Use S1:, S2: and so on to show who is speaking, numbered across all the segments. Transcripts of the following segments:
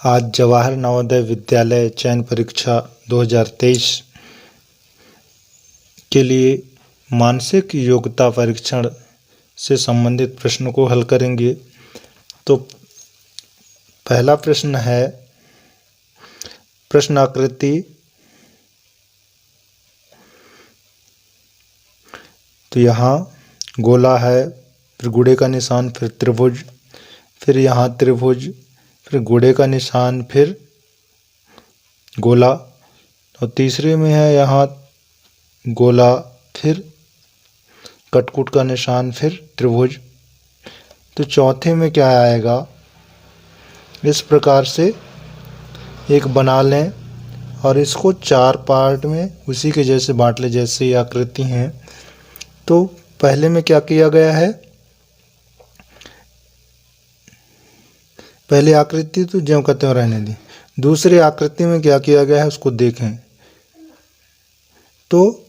S1: आज जवाहर नवोदय विद्यालय चयन परीक्षा 2023 के लिए मानसिक योग्यता परीक्षण से संबंधित प्रश्न को हल करेंगे। तो पहला प्रश्न है प्रश्न आकृति। तो यहाँ गोला है, फिर गुड़े का निशान, फिर त्रिभुज, फिर यहाँ त्रिभुज, फिर गुड़े का निशान, फिर गोला। और तीसरे में है यहाँ गोला, फिर कटकुट का निशान, फिर त्रिभुज। तो चौथे में क्या आएगा, इस प्रकार से एक बना लें और इसको चार पार्ट में उसी के जैसे बांट लें जैसे ये आकृति हैं। तो पहले में क्या किया गया है, पहले आकृति तो ज्यों का त्यों रहने दी। दूसरी आकृति में क्या किया गया है उसको देखें। तो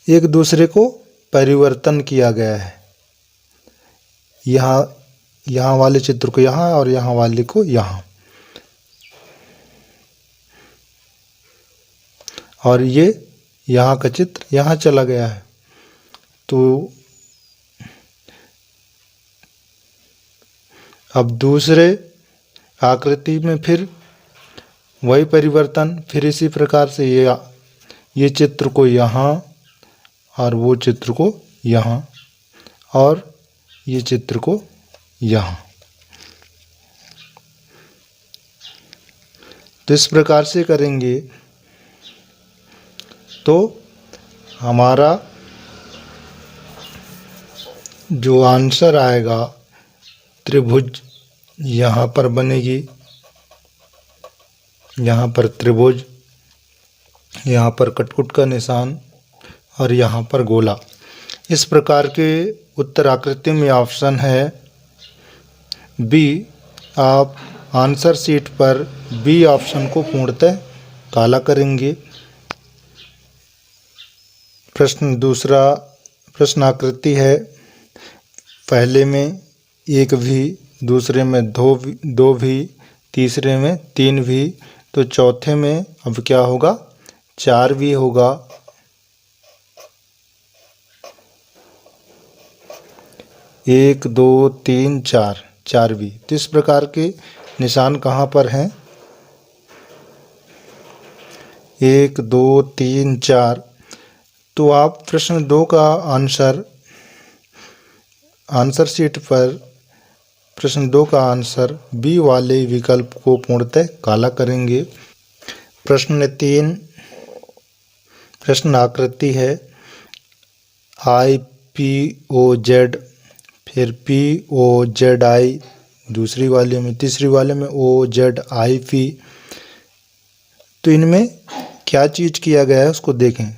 S1: एक दूसरे को परिवर्तन किया गया है, यहाँ वाले चित्र को यहाँ और यहाँ वाले को यहाँ, और ये यहाँ का चित्र यहाँ चला गया है। तो अब दूसरे आकृति में फिर वही परिवर्तन, फिर इसी प्रकार से ये चित्र को यहाँ और वो चित्र को यहाँ और ये चित्र को यहाँ। तो इस प्रकार से करेंगे तो हमारा जो आंसर आएगा, त्रिभुज यहाँ पर बनेगी, यहाँ पर त्रिभुज, यहाँ पर कटकुट का निशान और यहाँ पर गोला। इस प्रकार के उत्तर आकृति में ऑप्शन है बी। आप आंसर शीट पर बी ऑप्शन को पूर्णतः काला करेंगे। प्रश्न दूसरा, प्रश्न आकृति है, पहले में एक भी, दूसरे में दो भी, तीसरे में तीन भी, तो चौथे में अब क्या होगा, चार भी होगा। एक दो तीन चार, चार भी। तो इस प्रकार के निशान कहाँ पर हैं, एक दो तीन चार। तो आप प्रश्न दो का आंसर शीट पर प्रश्न दो का आंसर बी वाले विकल्प को पूर्णतः काला करेंगे। प्रश्न तीन, प्रश्न आकृति है IPOZ, फिर POZI दूसरी वाले में, तीसरी वाले में OZIP। तो इनमें क्या चीज़ किया गया है उसको देखें।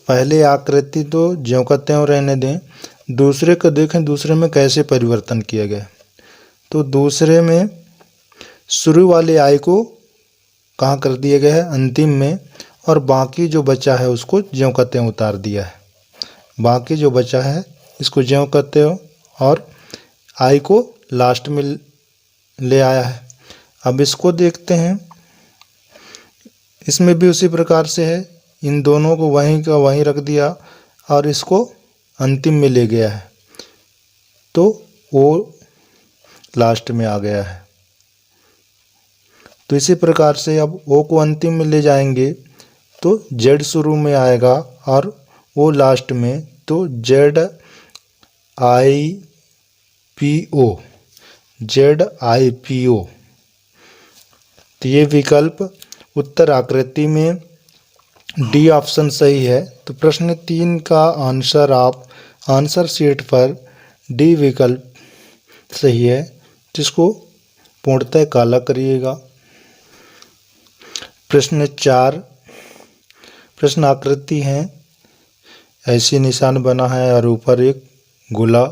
S1: पहले आकृति तो ज्यों का त्यों रहने दें, दूसरे को देखें, दूसरे में कैसे परिवर्तन किया गया। तो दूसरे में शुरू वाले आई को कहाँ कर दिया गया है, अंतिम में, और बाकी जो बचा है उसको ज्यों का त्यों उतार दिया है। बाकी जो बचा है इसको ज्यों का त्यों और आई को लास्ट में ले आया है। अब इसको देखते हैं, इसमें भी उसी प्रकार से है, इन दोनों को वहीं का वहीं रख दिया और इसको अंतिम में ले गया है, तो वो लास्ट में आ गया है। तो इसी प्रकार से अब ओ को अंतिम में ले जाएंगे तो जेड शुरू में आएगा और वो लास्ट में, तो ZIPO। तो ये विकल्प उत्तर आकृति में डी ऑप्शन सही है। तो प्रश्न 3 का आंसर आप आंसर शीट पर डी विकल्प सही है, जिसको पूर्णतः काला करिएगा। प्रश्न 4, प्रश्न आकृति है, ऐसी निशान बना है और ऊपर एक गोला,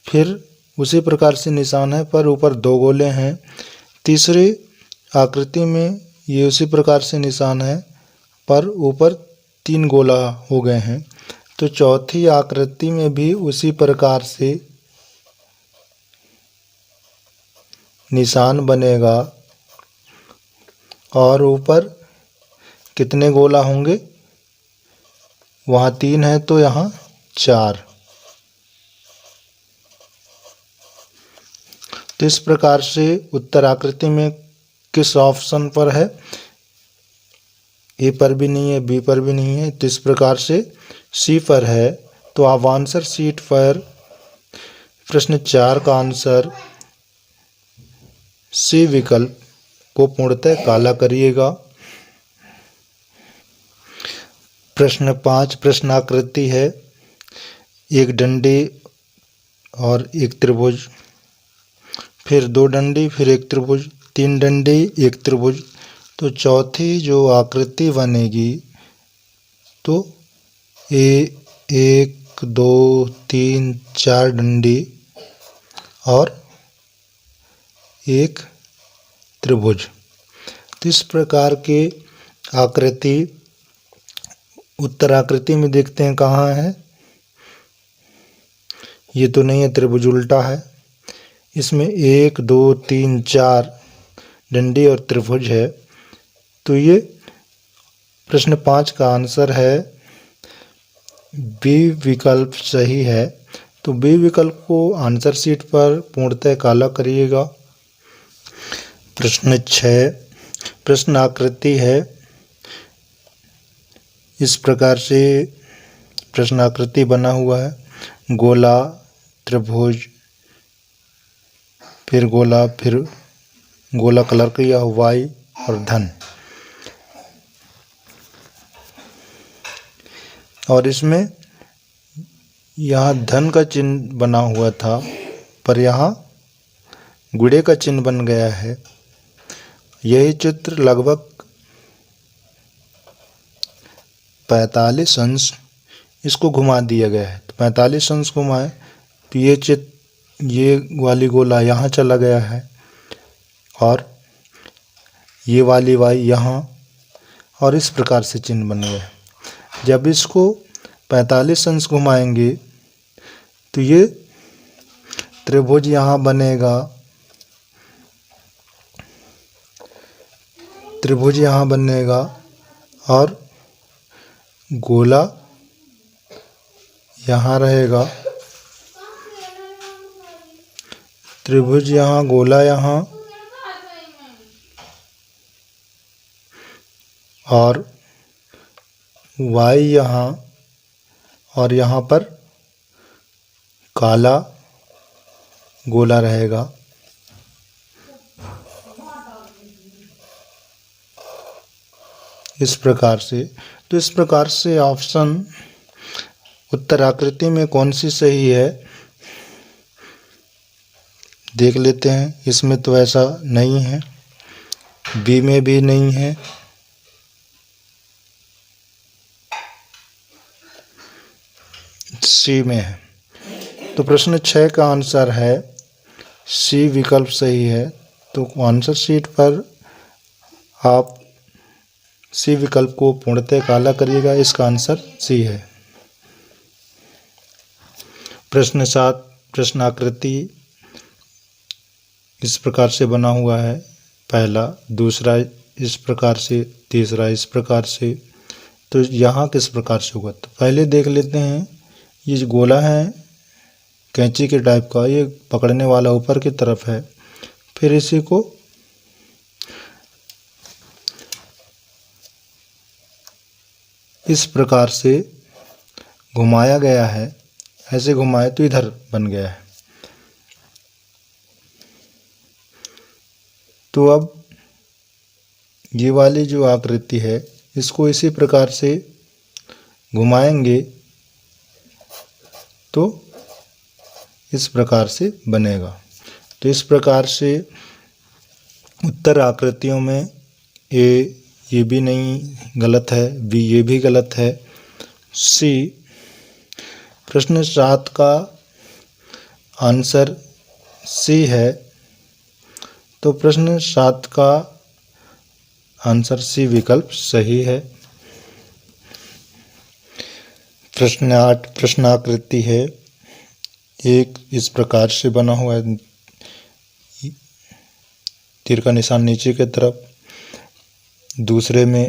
S1: फिर उसी प्रकार से निशान है पर ऊपर दो गोले हैं। तीसरी आकृति में ये उसी प्रकार से निशान है पर ऊपर तीन गोला हो गए हैं। तो चौथी आकृति में भी उसी प्रकार से निशान बनेगा और ऊपर कितने गोला होंगे? वहाँ 3 है तो यहाँ 4। तो इस प्रकार से उत्तर आकृति में किस ऑप्शन पर है? ए पर भी नहीं है, बी पर भी नहीं है, तो इस प्रकार से सी पर है। तो आप आंसर शीट पर प्रश्न 4 का आंसर सी विकल्प को पूर्णतः काला करिएगा। प्रश्न 5 प्रश्नाकृति है। एक डंडी और एक त्रिभुज, फिर 2 डंडी, फिर एक त्रिभुज, 3 डंडी, एक त्रिभुज। तो चौथी जो आकृति बनेगी तो 1 2 3 4 डंडी और एक त्रिभुज। तो इस प्रकार के आकृति उत्तर आकृति में देखते हैं कहाँ है। ये तो नहीं है, त्रिभुज उल्टा है। इसमें 1 2 3 4 डंडी और त्रिभुज है। तो ये प्रश्न 5 का आंसर है बी विकल्प सही है। तो बी विकल्प को आंसर शीट पर पूर्णतः काला करिएगा। प्रश्न 6 प्रश्न आकृति है। इस प्रकार से प्रश्न आकृति बना हुआ है। गोला, त्रिभुज, फिर गोला कलर किया वाई और धन। और इसमें यहाँ धन का चिन्ह बना हुआ था, पर यहाँ गुड़े का चिन्ह बन गया है। यही चित्र लगभग 45 अंश इसको घुमा दिया गया है। तो 45 अंश घुमाए तो ये वाली गोला यहाँ चला गया है और ये वाली वाई यहाँ, और इस प्रकार से चिन्ह बन गया है। जब इसको 45 अंश घुमाएंगे तो ये त्रिभुज यहाँ बनेगा, त्रिभुज यहाँ बनेगा और गोला यहाँ रहेगा। त्रिभुज यहाँ, गोला यहाँ और वाई यहाँ, और यहाँ पर काला गोला रहेगा। इस प्रकार से, तो इस प्रकार से ऑप्शन उत्तर आकृति में कौन सी सही है देख लेते हैं। इसमें तो ऐसा नहीं है, बी में भी नहीं है, सी में है। तो प्रश्न 6 का आंसर है सी विकल्प सही है। तो आंसर शीट पर आप सी विकल्प को पूर्णतः काला करिएगा। इसका आंसर सी है। प्रश्न 7 प्रश्नाकृति इस प्रकार से बना हुआ है। पहला, दूसरा इस प्रकार से, तीसरा इस प्रकार से। तो यहाँ किस प्रकार से होगा? तो पहले देख लेते हैं। ये जो गोला है कैंची के टाइप का, ये पकड़ने वाला ऊपर की तरफ है। फिर इसी को इस प्रकार से घुमाया गया है। ऐसे घुमाए तो इधर बन गया है। तो अब ये वाली जो आकृति है इसको इसी प्रकार से घुमाएंगे तो इस प्रकार से बनेगा। तो इस प्रकार से उत्तर आकृतियों में ए ये भी नहीं, गलत है। बी ये भी गलत है। सी प्रश्न 7 का आंसर सी है। तो प्रश्न 7 का आंसर सी विकल्प सही है। प्रश्न 8 प्रश्नाकृति है। एक इस प्रकार से बना हुआ है। तीर का निशान नीचे की तरफ, दूसरे में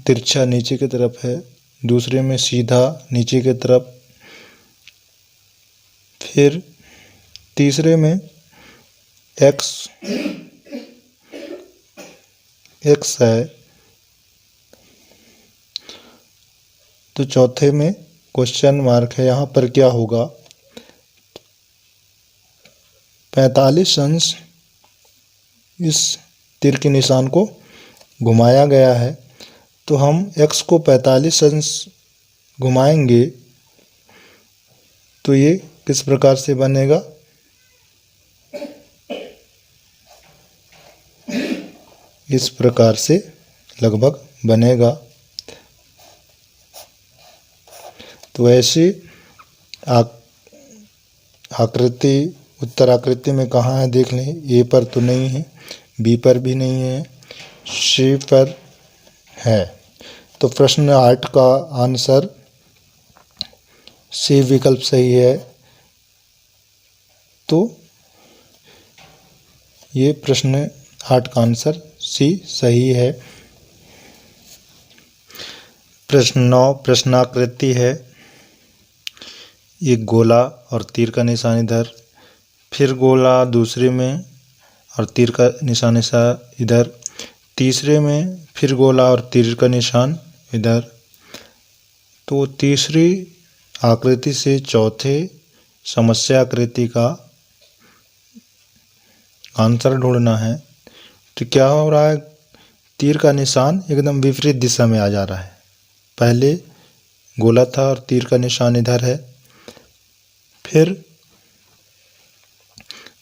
S1: तिरछा नीचे की तरफ है, दूसरे में सीधा नीचे की तरफ, फिर तीसरे में एक्स है, तो चौथे में क्वेश्चन मार्क है। यहाँ पर क्या होगा? 45 अंश इस तीर के निशान को घुमाया गया है, तो हम x को 45 अंश घुमाएंगे तो ये किस प्रकार से बनेगा? इस प्रकार से लगभग बनेगा। तो ऐसी आकृति उत्तर आकृति में कहाँ है देख लें। ए पर तो नहीं है, बी पर भी नहीं है, सी पर है। तो प्रश्न 8 का आंसर सी विकल्प सही है। तो ये प्रश्न 8 का आंसर सी सही है। प्रश्न 9 प्रश्नाकृति है। एक गोला और तीर का निशान इधर, फिर गोला दूसरे में और तीर का निशान इधर, तीसरे में फिर गोला और तीर का निशान इधर। तो तीसरी आकृति से चौथे समस्या आकृति का आंसर ढूंढना है। तो क्या हो रहा है? तीर का निशान एकदम विपरीत दिशा में आ जा रहा है। पहले गोला था और तीर का निशान इधर है, फिर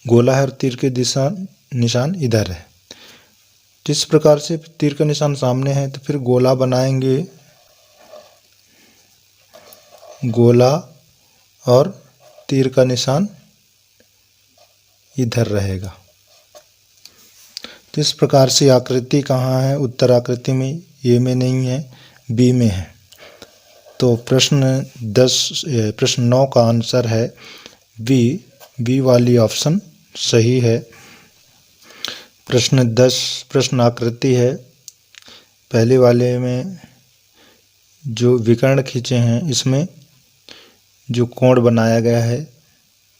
S1: गोला है और तीर के निशान इधर है। जिस प्रकार से तीर का निशान सामने है तो फिर गोला बनाएंगे, गोला और तीर का निशान इधर रहेगा। तो इस प्रकार से आकृति कहाँ है? उत्तर आकृति में ए में नहीं है, बी में है। तो प्रश्न 9 का आंसर है बी वाली ऑप्शन सही है। प्रश्न 10 प्रश्न आकृति है। पहले वाले में जो विकर्ण खींचे हैं, इसमें जो कोण बनाया गया है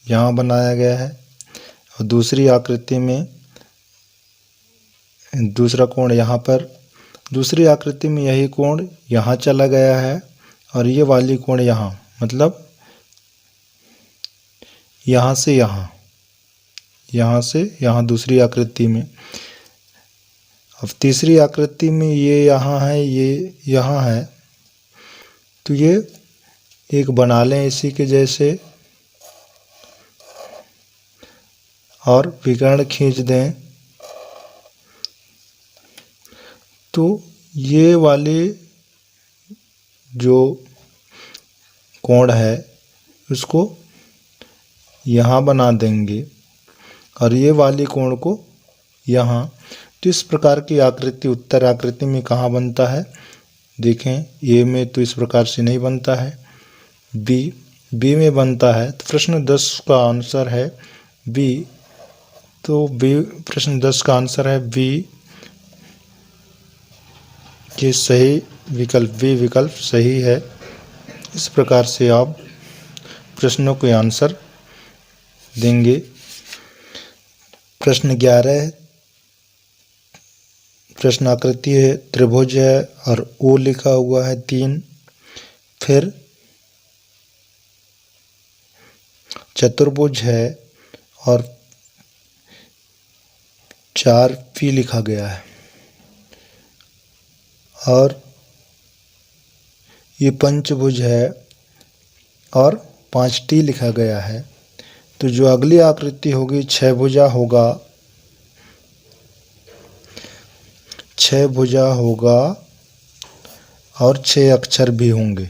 S1: यहाँ बनाया गया है, और दूसरी आकृति में दूसरा कोण यहाँ पर, दूसरी आकृति में यही कोण यहाँ चला गया है और ये वाली कोण यहाँ, मतलब यहाँ से यहाँ, यहाँ से यहाँ दूसरी आकृति में। अब तीसरी आकृति में ये यहाँ है, ये यहाँ है, तो ये एक बना लें इसी के जैसे और विकर्ण खींच दें। तो ये वाले जो कोण है उसको यहाँ बना देंगे और ये वाली कोण को यहाँ। तो इस प्रकार की आकृति उत्तर आकृति में कहाँ बनता है? देखें, ए में तो इस प्रकार से नहीं बनता है, बी में बनता है। तो प्रश्न 10 का आंसर है बी। तो बी प्रश्न 10 का आंसर है बी के सही विकल्प, बी विकल्प सही है। इस प्रकार से आप प्रश्नों के आंसर देंगे। प्रश्न 11 प्रश्न आकृति है, त्रिभुज है और ओ लिखा हुआ है 3, फिर चतुर्भुज है और 4 पी लिखा गया है, और ये पंचभुज है और 5 टी लिखा गया है। तो जो अगली आकृति होगी 6 भुजा होगा, 6 भुजा होगा और 6 अक्षर भी होंगे।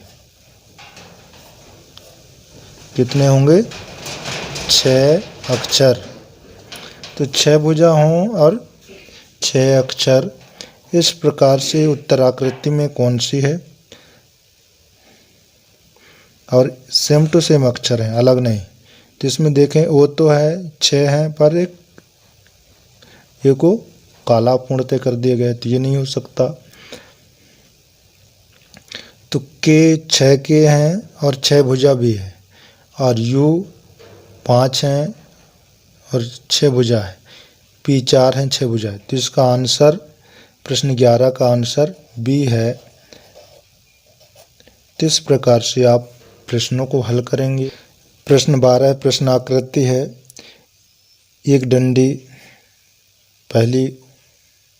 S1: कितने होंगे? 6 अक्षर। तो 6 भुजा हों और 6 अक्षर। इस प्रकार से उत्तर आकृति में कौन सी है? और सेम टू सेम अक्षर हैं, अलग नहीं। तो इसमें देखें ओ तो है 6 हैं, पर के को काला पूर्णतः कर दिया गया, तो ये नहीं हो सकता। तो के 6 के हैं और 6 भुजा भी है, और यू 5 हैं और 6 भुजा है, पी 4 हैं 6 भुजा है। तो इसका आंसर प्रश्न 11 का आंसर बी है। तो इस प्रकार से आप प्रश्नों को हल करेंगे। प्रश्न 12 प्रश्न आकृति है। एक डंडी पहली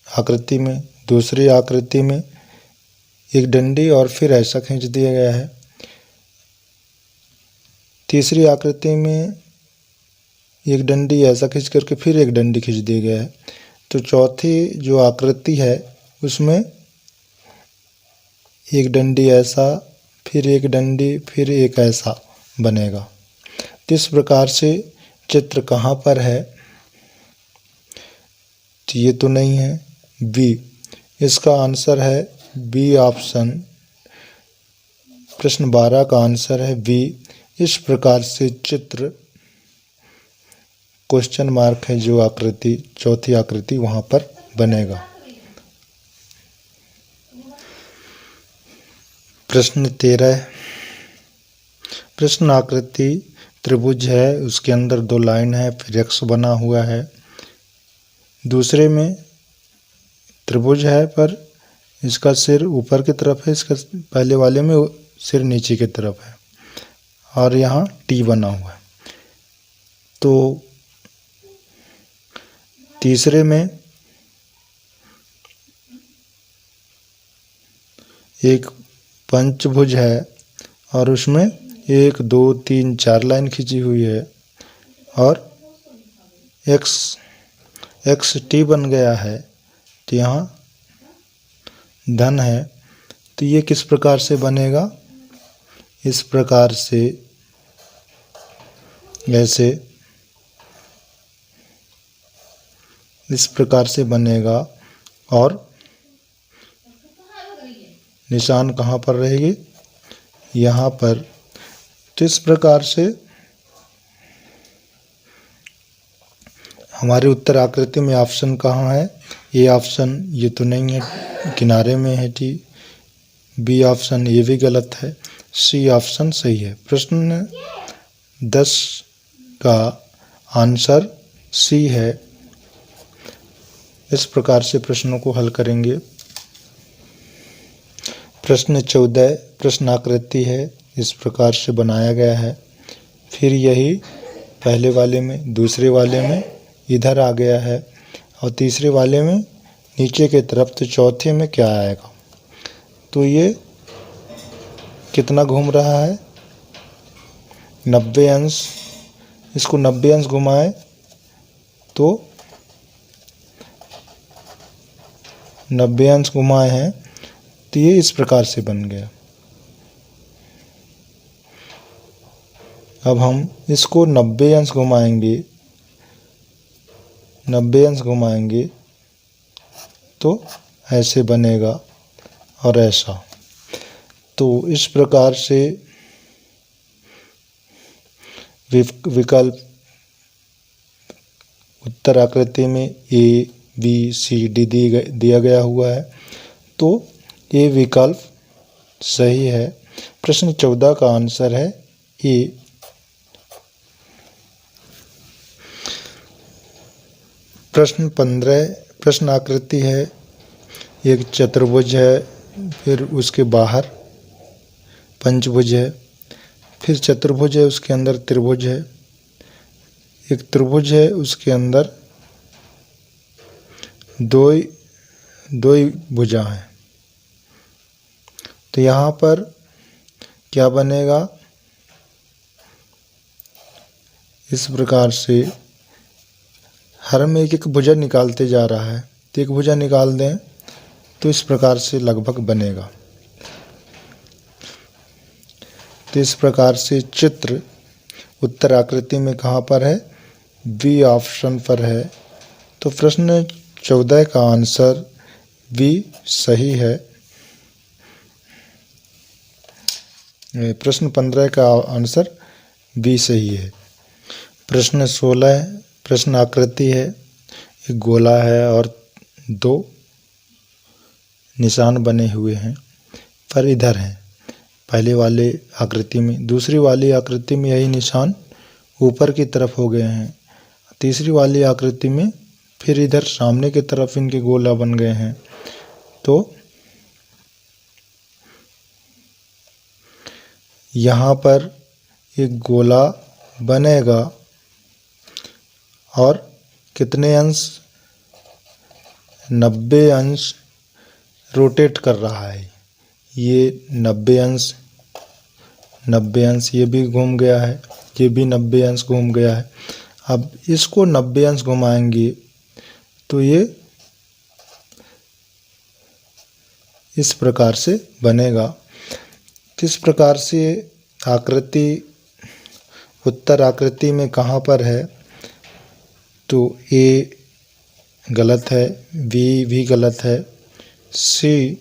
S1: आकृति में, दूसरी आकृति में एक डंडी और फिर ऐसा खींच दिया गया है। तीसरी आकृति में एक डंडी ऐसा खींच करके फिर एक डंडी खींच दिया गया है। तो चौथी जो आकृति है उसमें एक डंडी ऐसा, फिर एक डंडी, फिर एक ऐसा बनेगा। तो इस प्रकार से चित्र कहाँ पर है, तो ये तो नहीं है, बी। इसका आंसर है बी ऑप्शन। प्रश्न 12 का आंसर है बी। इस प्रकार से चित्र क्वेश्चन मार्क है जो आकृति, चौथी आकृति वहाँ पर बनेगा। प्रश्न 13 प्रश्न आकृति त्रिभुज है, उसके अंदर 2 लाइन है, फिर एक्स बना हुआ है। दूसरे में त्रिभुज है पर इसका सिर ऊपर की तरफ है, इसका पहले वाले में सिर नीचे की तरफ है, और यहाँ टी बना हुआ है। तो तीसरे में एक पंचभुज है और उसमें 1 2 3 4 लाइन खींची हुई है, और एक्स टी बन गया है। तो यहाँ धन है। तो ये किस प्रकार से बनेगा, इस प्रकार से, ऐसे इस प्रकार से बनेगा, और निशान कहाँ पर रहेगी, यहाँ पर। तो इस प्रकार से हमारे उत्तर आकृति में ऑप्शन कहाँ है, ए ऑप्शन ये तो नहीं है, किनारे में है टी। बी ऑप्शन ये भी गलत है, सी ऑप्शन सही है। प्रश्न 10 का आंसर सी है। इस प्रकार से प्रश्नों को हल करेंगे। प्रश्न 14 प्रश्न आकृति है, इस प्रकार से बनाया गया है। फिर यही पहले वाले में, दूसरे वाले में इधर आ गया है, और तीसरे वाले में नीचे की तरफ। तो चौथे में क्या आएगा, तो ये कितना घूम रहा है, 90 अंश। इसको 90 अंश घुमाए तो 90 अंश घुमाए हैं, तो ये इस प्रकार से बन गया। अब हम इसको 90 अंश घुमाएंगे, 90 अंश घुमाएंगे तो ऐसे बनेगा और ऐसा। तो इस प्रकार से विकल्प उत्तर आकृति में ए बी सी डी दिया गया हुआ है, तो ये विकल्प सही है। प्रश्न 14 का आंसर है ए। प्रश्न 15 प्रश्न आकृति है, एक चतुर्भुज है, फिर उसके बाहर पंचभुज है, फिर चतुर्भुज है, उसके अंदर त्रिभुज है, एक त्रिभुज है, उसके अंदर दो भुजा हैं। तो यहाँ पर क्या बनेगा, इस प्रकार से हर में एक एक भुजा निकालते जा रहा है, तो एक भुजा निकाल दें तो इस प्रकार से लगभग बनेगा। तो इस प्रकार से चित्र उत्तर आकृति में कहाँ पर है, बी ऑप्शन पर है। तो प्रश्न 14 का आंसर बी सही है। प्रश्न 15 का आंसर बी सही है। प्रश्न 16 प्रश्न आकृति है, एक गोला है और 2 निशान बने हुए हैं, पर इधर हैं पहले वाले आकृति में। दूसरी वाली आकृति में यही निशान ऊपर की तरफ हो गए हैं। तीसरी वाली आकृति में फिर इधर सामने की तरफ इनके गोला बन गए हैं। तो यहाँ पर एक गोला बनेगा और कितने अंश, 90 अंश रोटेट कर रहा है। ये 90 अंश, 90 अंश ये भी घूम गया है, ये भी 90 अंश घूम गया है। अब इसको 90 अंश घुमाएंगे तो ये इस प्रकार से बनेगा। किस प्रकार से आकृति उत्तर आकृति में कहाँ पर है, तो ए गलत है, बी भी गलत है, सी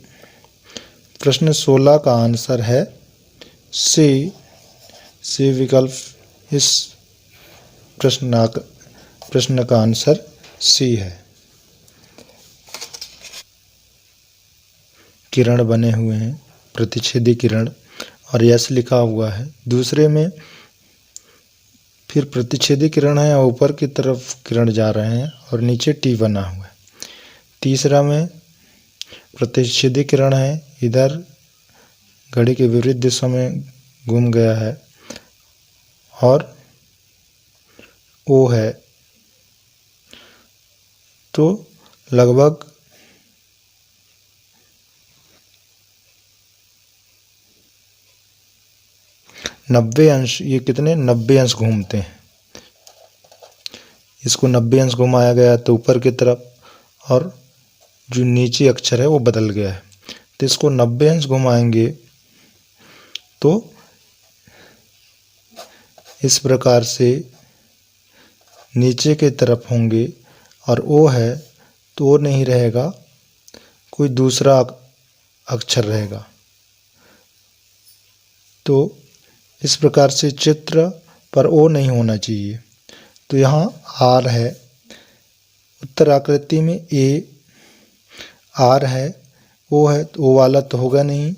S1: प्रश्न 16 का आंसर है सी। सी विकल्प इस प्रश्न का आंसर सी है। किरण बने हुए हैं, प्रतिच्छेदी किरण, और यस लिखा हुआ है। दूसरे में फिर प्रतिच्छेदी किरण है, ऊपर की तरफ किरण जा रहे हैं और नीचे टी बना हुआ है। तीसरा में प्रतिच्छेदी किरण है, इधर घड़ी के विपरीत दिशा में घूम गया है और ओ है। तो लगभग 90 अंश, ये कितने 90 अंश घूमते हैं। इसको 90 अंश घुमाया गया तो ऊपर की तरफ, और जो नीचे अक्षर है वो बदल गया है। तो इसको 90 अंश घुमाएंगे तो इस प्रकार से नीचे की तरफ होंगे, और ओ है तो ओ नहीं रहेगा, कोई दूसरा अक्षर रहेगा। तो इस प्रकार से चित्र पर ओ नहीं होना चाहिए। तो यहाँ आर है, उत्तर आकृति में ए आर है, ओ है तो ओ वाला तो होगा नहीं,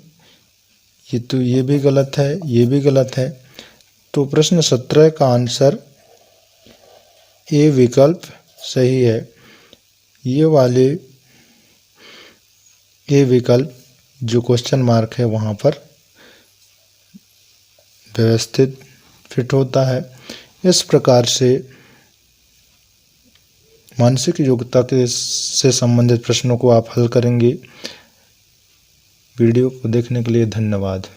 S1: ये तो ये भी गलत है, ये भी गलत है। तो प्रश्न 17 का आंसर ए विकल्प सही है। ये वाले ए विकल्प जो क्वेश्चन मार्क है वहाँ पर व्यवस्थित फिट होता है। इस प्रकार से मानसिक योग्यता से संबंधित प्रश्नों को आप हल करेंगे। वीडियो को देखने के लिए धन्यवाद।